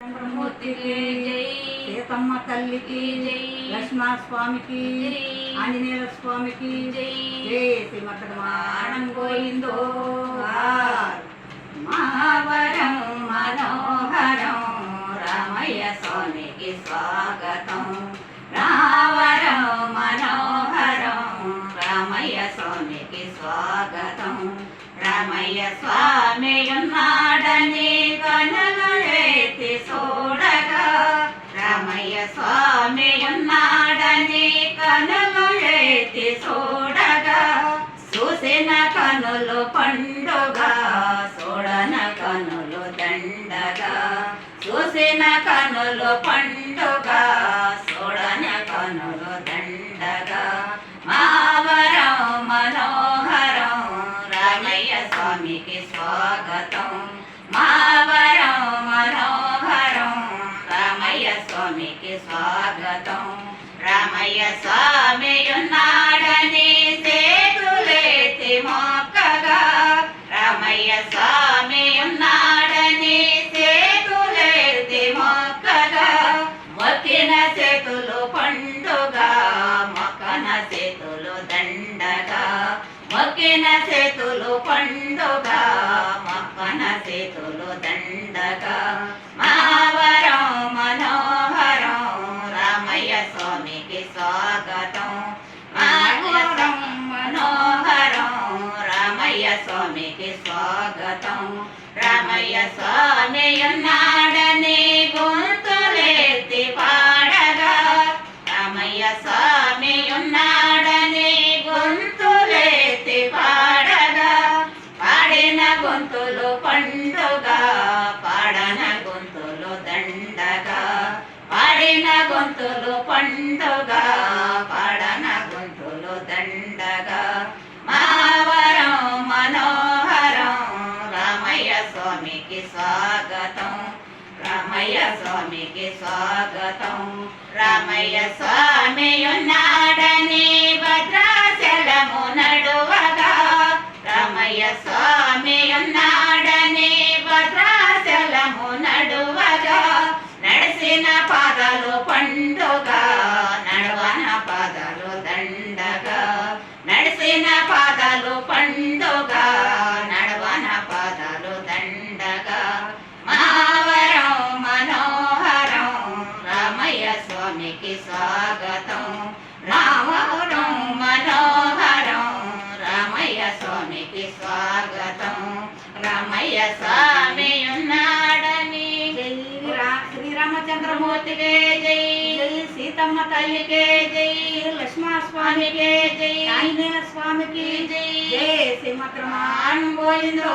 చంద్రమూర్తికి జై, సీతమ్మ తల్లికి జై, లక్ష్మణ స్వామికి జై, ఆంజనేయ స్వామికి జై, జై శ్రీమద్రమాణం గోవిందో. మహావరం మనోహరం రామయ్య స్వామికి స్వాగతం. రావరం మనోహరం రామయ్య స్వామికి స్వాగతం. రామయ్య స్వామి ఉన్నాడని కనులు ఎత్తి చూడగా, రామయ్య స్వామి ఉన్నాడని కనులు ఎత్తి చూడగా, చూసిన కనులు పండుగ చూడన కనులు దండగా. చూసిన కనులు పండుగ చూడన కనులు దండగా. మావరం మనోహరం రామయ్య స్వామికి స్వాగతం. మావరం మనోహరం రామయ్య స్వామికి స్వాగతం. రామయ్య స్వామి ఉన్నాడని చేతులెత్తి మొక్కగా, రామయ్య స్వామి ఉన్నాడని చేతులెత్తి మొక్కగా, మొక్కిన చేతులు పండుగ మొక్కన చేతులు దండగా. మొక్కిన చేతులు పండుగ మొక్కన చేతులు దండగా. మావరం మనోహరం రామయ్య స్వామికి స్వాగతం. మావరం మనోహరం రామయ్య స్వామికి స్వాగతం. రామయ్య స్వామి ఉన్నాడని గొంతులెత్తి పాడగా, రామయ్య స్వామి ఉన్నాడని గొంతులెత్తి పాడగా, పాడిన గొంతులు పండుగ పాడన గొంతులు దండగా. పాడిన గొంతులు పండుగ పాడన గొంతులు దండగా. మావరం మనోహరం రామయ్య స్వామికి స్వాగతం. రామయ్య స్వామికి స్వాగతం. రామయ్య స్వామి ఉన్నాడని భద్రాచలము నడువగా, రామయ్య స్వామి ఉన్నాడని భద్రాచలము నడువగా, నడిసిన పాదాలు పండుగ నడవన పాదాలు దండగా. నడిసిన పాదాలు పండుగ నడవన పాదాలు దండగా. మావరం మనోహరం రామయ్య స్వామికి స్వాగతం. రామవరం మనోహరం రామయ్య స్వామికి స్వాగతం. రామయ్య స్వామి ఉన్నాడని శ్రీరామచంద్రమూర్తికే జై, జై సీతమ్మ తల్లికే జై, లక్ష్మణ స్వామికే జై, ఆంజనేయ స్వామికి జై, జై శ్రీమద్రమాణం గోవిందో.